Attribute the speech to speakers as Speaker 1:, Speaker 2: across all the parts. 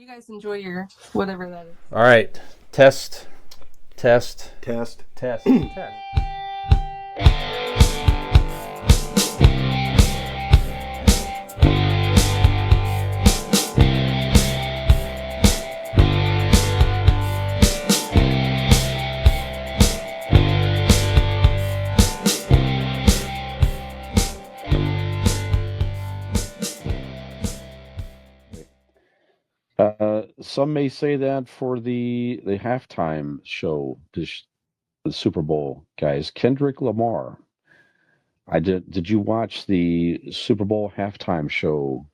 Speaker 1: you guys enjoy your whatever that is.
Speaker 2: All right. Test. Test.
Speaker 3: Test.
Speaker 2: Test. Test. Some may say that for the halftime show, the Super Bowl, guys. Kendrick Lamar. Did you watch the Super Bowl halftime show,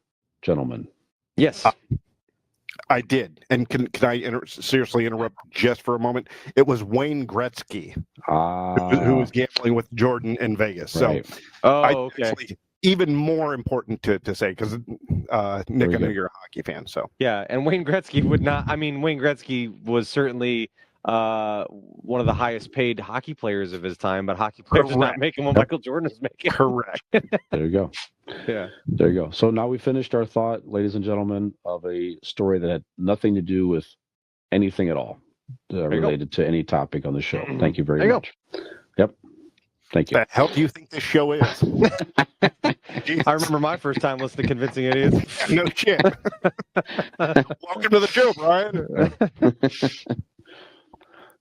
Speaker 2: gentlemen?
Speaker 4: Yes.
Speaker 5: I did. And can I seriously interrupt just for a moment? It was Wayne Gretzky who was gambling with Jordan in Vegas.
Speaker 2: Right.
Speaker 5: So,
Speaker 4: okay.
Speaker 5: actually, even more important to say, because Nick, I know you're a hockey fan. So
Speaker 4: yeah, and Wayne Gretzky would not. I mean, Wayne Gretzky was certainly one of the highest paid hockey players of his time, but hockey players are not making what Michael Jordan is making.
Speaker 5: Correct.
Speaker 2: There you go.
Speaker 4: Yeah.
Speaker 2: There you go. So now we finished our thought, ladies and gentlemen, of a story that had nothing to do with anything at all related to any topic on the show. Thank you very much. Yep. Thank you.
Speaker 5: The hell do you think this show is?
Speaker 4: I remember my first time listening to Convincing Idiots.
Speaker 5: No shit. Welcome to the show, Brian.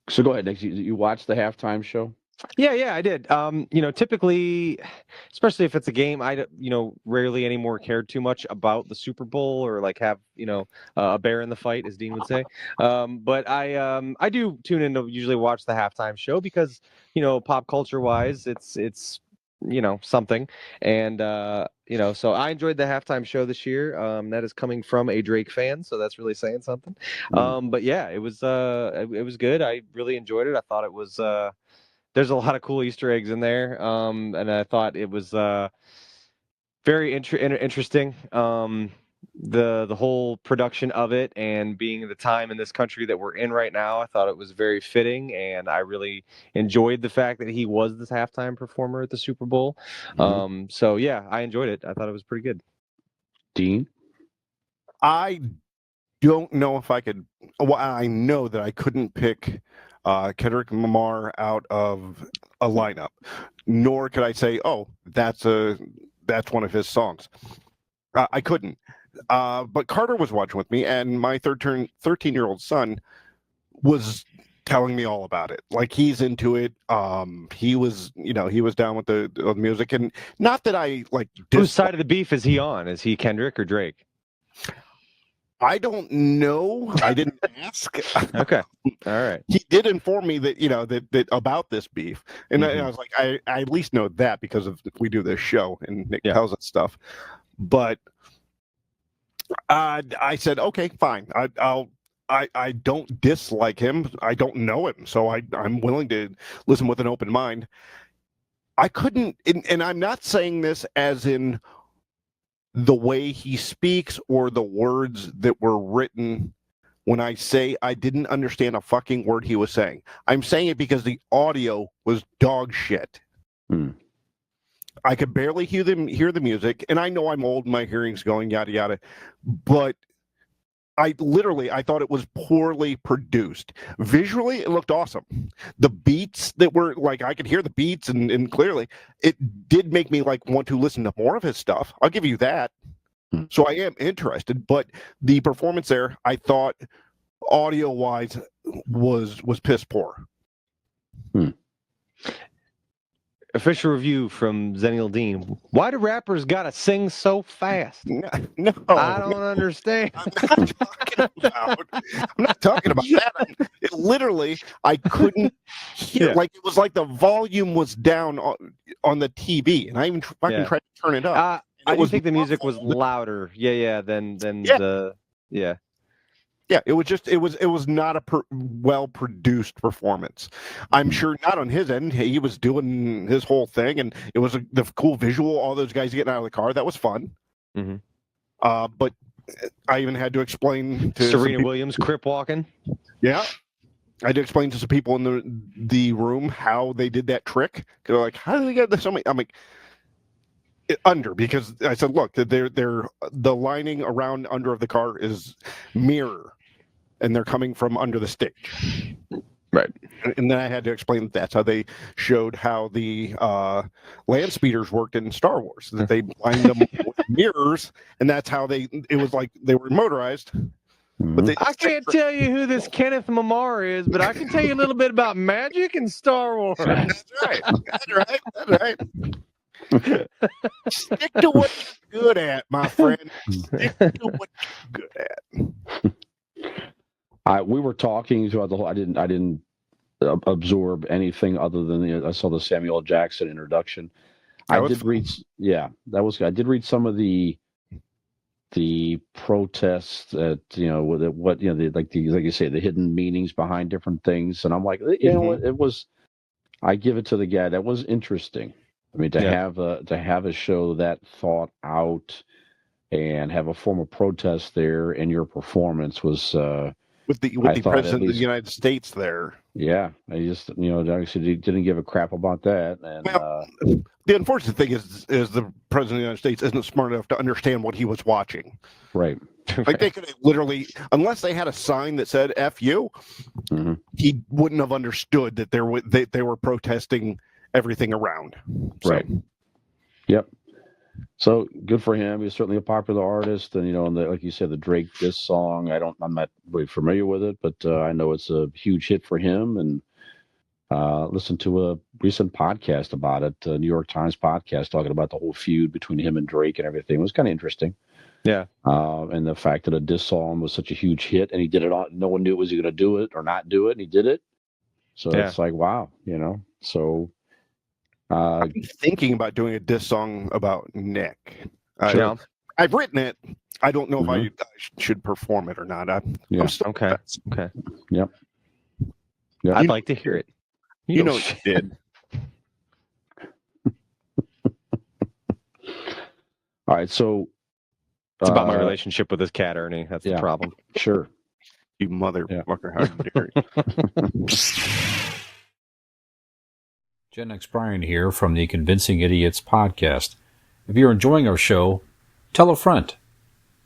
Speaker 2: So go ahead, Nick. You watched the halftime show?
Speaker 4: Yeah, I did. Typically, especially if it's a game, I rarely anymore cared too much about the Super Bowl or like have a bear in the fight, as Dean would say. But I do tune in to usually watch the halftime show because pop culture wise, it's something, and so I enjoyed the halftime show this year. That is coming from a Drake fan, so that's really saying something. But yeah, it was good. I really enjoyed it. I thought it was. There's a lot of cool Easter eggs in there, and I thought it was very interesting. The whole production of it and being the time in this country that we're in right now, I thought it was very fitting, and I really enjoyed the fact that he was this halftime performer at the Super Bowl. So yeah, I enjoyed it. I thought it was pretty good.
Speaker 2: Dean?
Speaker 5: I don't know if I could. Well, I know that I couldn't pick Kendrick Lamar out of a lineup, nor could I say, "Oh, that's one of his songs." I couldn't. But Carter was watching with me, and my 13-year-old son was telling me all about it. Like, he's into it. He was down with the music, and not that I like.
Speaker 4: Whose side of the beef is he on? Is he Kendrick or Drake?
Speaker 5: I don't know. I didn't ask.
Speaker 4: Okay. All right.
Speaker 5: He did inform me that that about this beef, and I was like, I at least know that because we do this show and Nick tells us stuff. But I said, okay, fine. I don't dislike him. I don't know him, so I'm willing to listen with an open mind. I couldn't, and I'm not saying this as in the way he speaks or the words that were written. When I say I didn't understand a fucking word he was saying, I'm saying it because the audio was dog shit. I could barely hear the music, and I know I'm old and my hearing's going yada yada, but I thought it was poorly produced. Visually, it looked awesome. The beats that were like, I could hear the beats and clearly it did make me like want to listen to more of his stuff. I'll give you that. So I am interested, but the performance there, I thought audio wise was piss poor.
Speaker 4: Official review from Zenial Dean. Why do rappers gotta sing so fast?
Speaker 5: No,
Speaker 4: I don't understand.
Speaker 5: I'm not talking about that. It literally, I couldn't hear. Like, it was like the volume was down on the TV, and I even fucking tried to turn it up.
Speaker 4: I think the music was louder. Than the.
Speaker 5: Yeah, it was not a well produced performance. I'm sure not on his end. He was doing his whole thing, and it was the cool visual. All those guys getting out of the car, that was fun. But I even had to explain to
Speaker 4: Serena Williams crip walking.
Speaker 5: Yeah, I had to explain to some people in the room how they did that trick. They're like, "How did they get this?" I'm like, Under, because I said, look, they're the lining around under of the car is mirror, and they're coming from under the stage.
Speaker 4: Right.
Speaker 5: And then I had to explain that that's how they showed how the land speeders worked in Star Wars. That they lined them with mirrors, and that's how it was like they were motorized. But
Speaker 2: Mhm.
Speaker 4: I can't tell you who this Kenneth Mamar is, but I can tell you a little bit about magic and Star Wars.
Speaker 5: That's right. That's right. Stick to what you're good at, my friend. Stick to what you're good at.
Speaker 2: We were talking throughout the whole. I didn't absorb anything other than I saw the Samuel L. Jackson introduction.
Speaker 5: That
Speaker 2: I
Speaker 5: was
Speaker 2: did
Speaker 5: fun.
Speaker 2: read. Yeah, that was good. I did read some of the protests that what like you say, the hidden meanings behind different things, and I'm like, you know what, it was. I give it to the guy. That was interesting. I mean, to have a show that thought out and have a form of protest there in your performance was.
Speaker 5: With the
Speaker 2: I thought
Speaker 5: president
Speaker 2: at
Speaker 5: of the
Speaker 2: least,
Speaker 5: United States there.
Speaker 2: yeah, I just obviously didn't give a crap about that, and
Speaker 5: Well, the unfortunate thing is the president of the United States isn't smart enough to understand what he was watching.
Speaker 2: right.
Speaker 5: Like they could have literally, unless they had a sign that said "F you,"
Speaker 2: Mhm.
Speaker 5: he wouldn't have understood that they were protesting everything around. So,
Speaker 2: Right. Yep. So good for him. He's certainly a popular artist, and and like you said, the Drake diss song. I'm not really familiar with it, but I know it's a huge hit for him. And listened to a recent podcast about it, a New York Times podcast talking about the whole feud between him and Drake and everything. It was kind of interesting.
Speaker 4: Yeah.
Speaker 2: And the fact that a diss song was such a huge hit, and he did it on. No one knew was he going to do it or not do it, and he did it. So it's like, wow, So.
Speaker 5: I'm thinking about doing a diss song about Nick.
Speaker 2: Sure.
Speaker 5: I've written it. I don't know if
Speaker 2: Mhm.
Speaker 5: I should perform it or not.
Speaker 2: Yeah.
Speaker 5: I'm still
Speaker 4: Okay. Okay.
Speaker 2: Yep.
Speaker 4: I'd like to hear it.
Speaker 5: You know what you did.
Speaker 2: All right, so
Speaker 4: It's about my relationship with this cat, Ernie. That's the problem.
Speaker 2: Sure.
Speaker 5: You motherfucker. How dare you.
Speaker 3: Gen X Brian here from the Convincing Idiots podcast. If you're enjoying our show, tell a friend.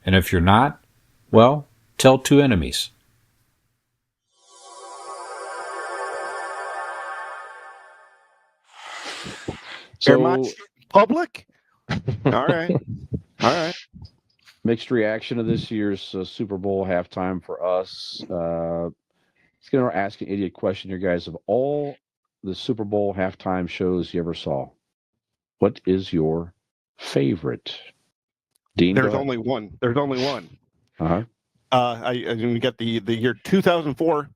Speaker 3: And if you're not, well, tell two enemies.
Speaker 5: Am I shit in public? All right. All right.
Speaker 2: Mixed reaction to this year's Super Bowl halftime for us. Let's get our Ask an Idiot question here, guys. Of all the Super Bowl halftime shows you ever saw, what is your favorite? Dean,
Speaker 5: There's only one. There's only one.
Speaker 2: Uh-huh.
Speaker 5: I got the year 2004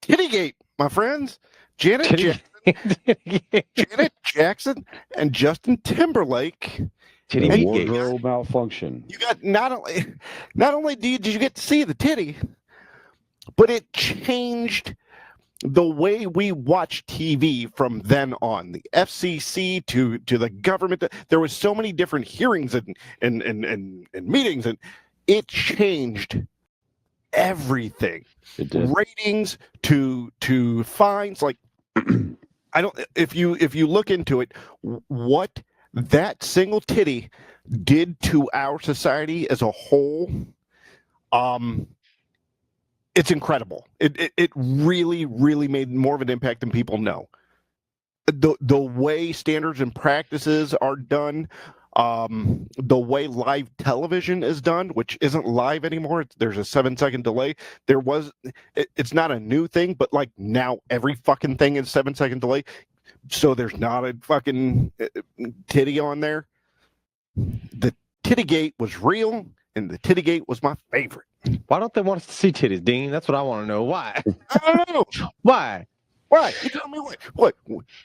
Speaker 5: Tittygate, my friends. Janet Jackson and Justin Timberlake.
Speaker 2: The wardrobe malfunction.
Speaker 5: You got not only did you get to see the titty, but it changed the way we watch TV from then on. The FCC to the government. There was so many different hearings and meetings, and it changed everything.
Speaker 2: It did.
Speaker 5: Ratings to fines. Like I don't. If you look into it, what that single titty did to our society as a whole, it's incredible. It really, really made more of an impact than people know. The way standards and practices are done, the way live television is done, which isn't live anymore. There's a 7-second delay. It's not a new thing, but like now every fucking thing is 7-second delay. So there's not a fucking titty on there. The Tittygate was real, and the Tittygate was my favorite.
Speaker 4: Why don't they want us to see titties, Dean? That's what I want to know. Why?
Speaker 5: I don't know.
Speaker 4: Why?
Speaker 5: Why? You tell me what?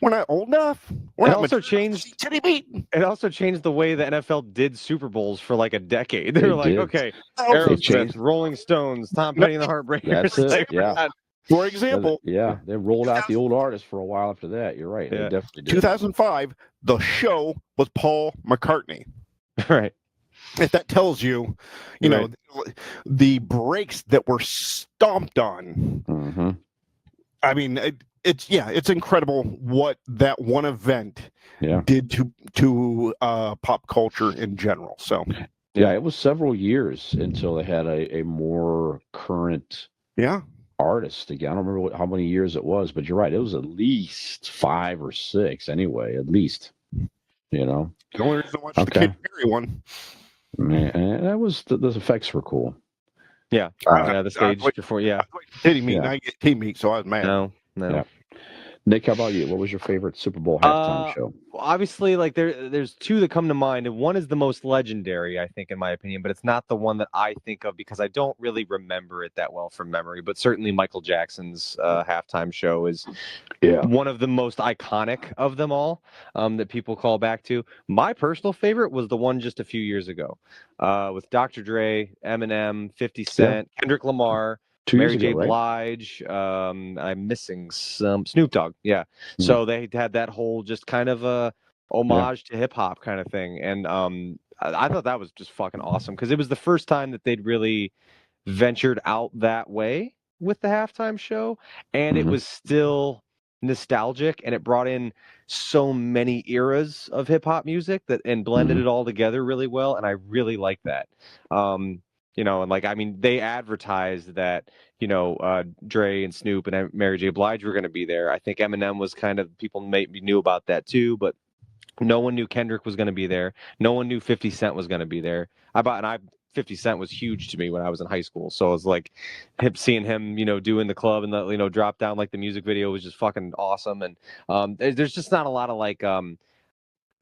Speaker 5: We're not old enough? We're
Speaker 4: It
Speaker 5: not
Speaker 4: also
Speaker 5: mature enough to
Speaker 4: changed-
Speaker 5: see titty beat?
Speaker 4: It also changed the way the NFL did Super Bowls for like a decade. They were like,
Speaker 2: did.
Speaker 4: okay,
Speaker 5: Oh,
Speaker 4: Aerosmith,
Speaker 2: changed.
Speaker 4: Rolling Stones, Tom Petty and the Heartbreakers.
Speaker 2: That's it,
Speaker 4: Like,
Speaker 2: yeah.
Speaker 5: for example,
Speaker 2: Yeah, they rolled out the old artists for a while after that. You're right. They
Speaker 4: Yeah.
Speaker 2: definitely did.
Speaker 5: 2005, the show was Paul McCartney.
Speaker 4: right.
Speaker 5: If that tells you, know, the breaks that were stomped on.
Speaker 2: Mm-hmm.
Speaker 5: I mean, it's incredible what that one event
Speaker 2: Yeah.
Speaker 5: did to pop culture in general. So
Speaker 2: Yeah, it was several years until they had a more current
Speaker 5: yeah,
Speaker 2: artist again. I don't remember how many years it was, but you're right. It was at least 5 or 6 anyway, at least. You know.
Speaker 5: the only reason to watch the
Speaker 2: Okay.
Speaker 5: Katy Perry one.
Speaker 2: Man, that was the effects were cool.
Speaker 4: Yeah,
Speaker 5: I-
Speaker 4: the stage
Speaker 5: I-
Speaker 4: before. Yeah,
Speaker 5: Titty meat,
Speaker 2: Yeah.
Speaker 5: and I get tea meat, so I was mad.
Speaker 4: no.
Speaker 2: Yeah. Nick, how about you? What was your favorite Super Bowl halftime show?
Speaker 4: Obviously, like there's two that come to mind, and one is the most legendary, I think, in my opinion, but it's not the one that I think of because I don't really remember it that well from memory. But certainly, Michael Jackson's halftime show is one of the most iconic of them all, that people call back to. My personal favorite was the one just a few years ago, with Dr. Dre, Eminem, 50 Cent, Kendrick Lamar.
Speaker 2: 2 years
Speaker 4: Mary J.
Speaker 2: ago, right?
Speaker 4: Blige, I'm missing some Snoop Dogg. Yeah.
Speaker 2: Mhm.
Speaker 4: So they had that whole just kind of a homage to hip hop kind of thing. And I thought that was just fucking awesome because it was the first time that they'd really ventured out that way with the halftime show. And it
Speaker 2: Mhm.
Speaker 4: was still nostalgic and it brought in so many eras of hip hop music and blended
Speaker 2: Mhm.
Speaker 4: it all together really well. And I really like that. And like, I mean, they advertised that, Dre and Snoop and Mary J. Blige were going to be there. I think Eminem was kind of, people maybe knew about that too, but no one knew Kendrick was going to be there. No one knew 50 Cent was going to be there. 50 Cent was huge to me when I was in high school. So it was like seeing him, doing the club and the, drop down, like the music video was just fucking awesome. And there's just not a lot of like,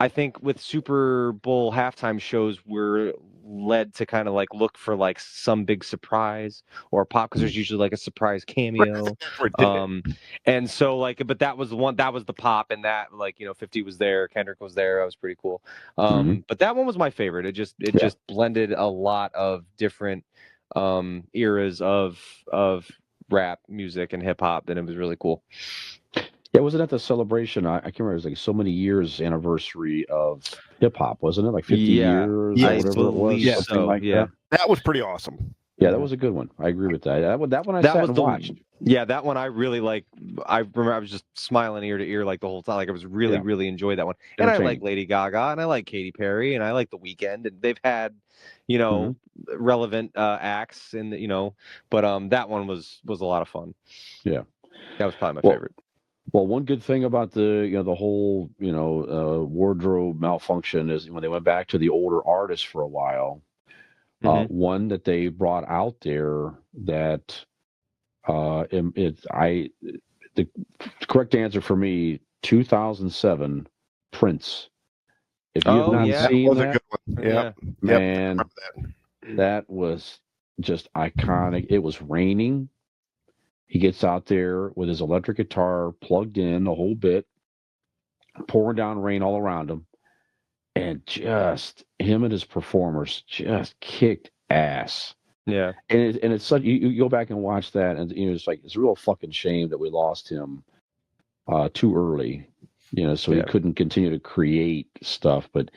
Speaker 4: I think with Super Bowl halftime shows, we're led to kind of like look for like some big surprise or pop because there's usually like a surprise cameo. And so like, but that was the pop, and that like 50 was there, Kendrick was there, that was pretty cool. But that one was my favorite. It just blended a lot of different eras of rap music and hip hop, and it was really cool.
Speaker 2: Yeah, wasn't that the celebration? I can't remember. It was like so many years anniversary of hip hop, wasn't it? Like 50 years or
Speaker 4: I
Speaker 2: whatever it was,
Speaker 4: believe
Speaker 2: something
Speaker 4: so.
Speaker 2: like
Speaker 4: Yeah.
Speaker 2: that.
Speaker 5: was pretty awesome.
Speaker 2: Yeah, that was a good one. I agree with that. That one I sat and watched.
Speaker 4: Yeah, that one I really like. I remember I was just smiling ear to ear like the whole time. Like I was really enjoyed that one. And I like Lady Gaga and I like Katy Perry and I like The Weeknd, and they've had, relevant acts in the, but that one was a lot of fun.
Speaker 2: Yeah.
Speaker 4: That was probably my favorite.
Speaker 2: Well, one good thing about the whole wardrobe malfunction is when they went back to the older artists for a while. One that they brought out there that the correct answer for me, 2007 Prince. If you have not seen that,
Speaker 5: a good one. Yeah,
Speaker 2: man, that was just iconic. It was raining. He gets out there with his electric guitar plugged in a whole bit, pouring down rain all around him, and just him and his performers just kicked ass.
Speaker 4: Yeah,
Speaker 2: and it's such you go back and watch that, and it's like it's a real fucking shame that we lost him too early. So he couldn't continue to create stuff, but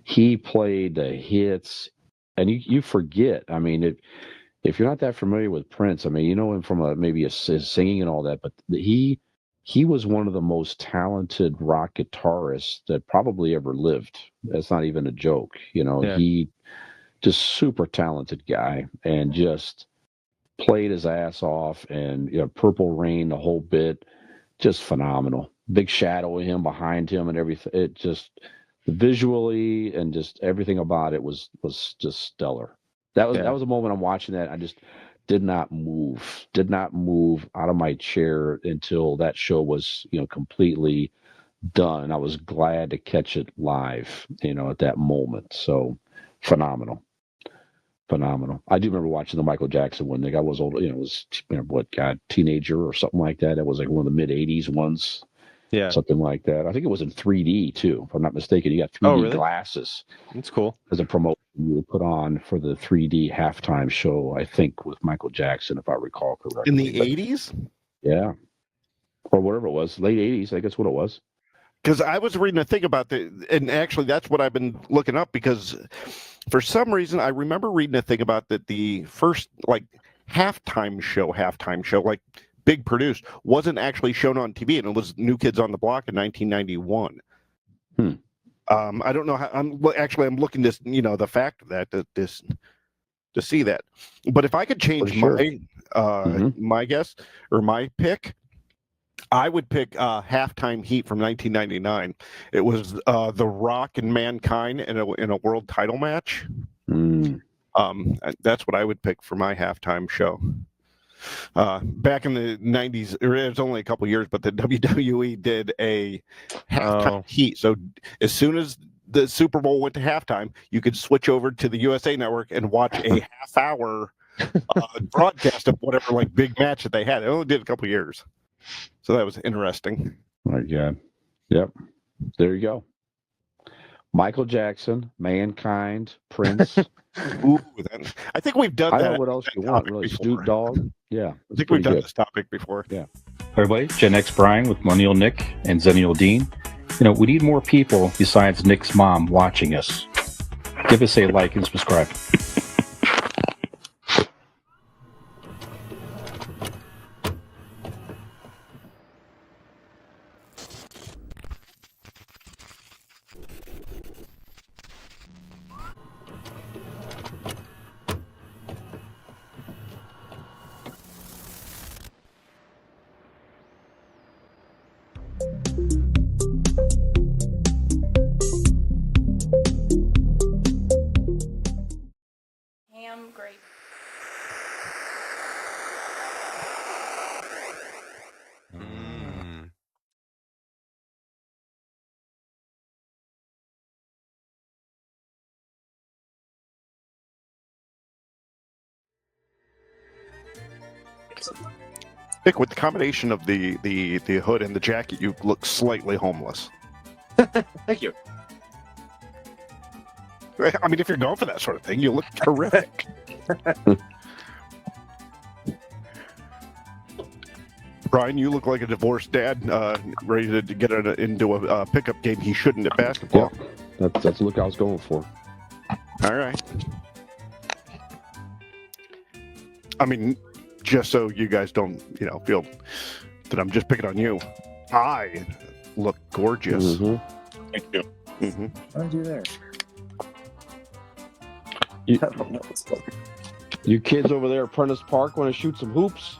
Speaker 2: he played the hits, and you forget. I mean, if you're not that familiar with Prince, I mean, you know him from maybe his singing and all that, but he was one of the most talented rock guitarists that probably ever lived. That's not even a joke. He just super talented guy and just played his ass off, and Purple Rain, the whole bit, just phenomenal. Big shadow of him behind him and everything. It just visually and just everything about it was just stellar. That was a moment I'm watching that I just did not move out of my chair until that show was completely done. I was glad to catch it live at that moment. So phenomenal. I do remember watching the Michael Jackson one. I was old, was teenager or something like that. It was like one of the mid '80s ones.
Speaker 4: Yeah,
Speaker 2: something like that. I think it was in 3D too, if I'm not mistaken. You got 3D glasses.
Speaker 4: That's cool.
Speaker 2: As a promotion you would put on for the 3D halftime show, I think, with Michael Jackson, if I recall correctly.
Speaker 5: In the 80s?
Speaker 2: Yeah. Or whatever it was. Late 80s, I think that's what it was.
Speaker 5: Because I was reading a thing about and actually that's what I've been looking up, because for some reason I remember reading a thing about that the first like halftime show, like big produced, wasn't actually shown on TV, and it was New Kids on the Block in 1991. I don't know how. I'm looking this, the fact of that to see that. But if I could change my guess or my pick, I would pick Halftime Heat from 1999. It was The Rock and Mankind in a world title match. That's what I would pick for my halftime show. Back in the 90s, or it was only a couple years, but the WWE did a halftime heat. So as soon as the Super Bowl went to halftime, you could switch over to the USA Network and watch a half-hour broadcast of whatever like big match that they had. It only did a couple years, so that was interesting.
Speaker 2: My God, yep. There you go. Michael Jackson, Mankind, Prince.
Speaker 5: Ooh, I think we've done that.
Speaker 2: I know what else you want, really. Snoop Dogg. Yeah.
Speaker 5: I think we've done this topic before.
Speaker 2: Yeah.
Speaker 3: Hi, everybody. Gen X Brian with Millennial Nick and Zennial Dean. We need more people besides Nick's mom watching us. Give us a like and subscribe.
Speaker 1: Ham grape.
Speaker 5: Nick, with the combination of the hood and the jacket, you look slightly homeless.
Speaker 6: Thank you.
Speaker 5: I mean, if you're going for that sort of thing, you look terrific. Brian, you look like a divorced dad ready to get into a pickup game he shouldn't at basketball.
Speaker 2: Yeah, that's the look I was going for.
Speaker 5: All right. I mean, just so you guys don't, feel that I'm just picking on you, I look gorgeous.
Speaker 6: Thank you.
Speaker 7: What do you do there?
Speaker 2: You kids over there at Prentice Park want to shoot some hoops?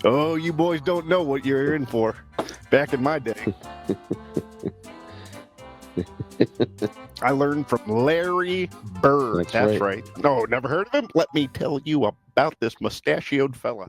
Speaker 5: Oh, you boys don't know what you're in for. Back in my day. I learned from Larry Bird. That's right. No, never heard of him? Let me tell you about this mustachioed fella.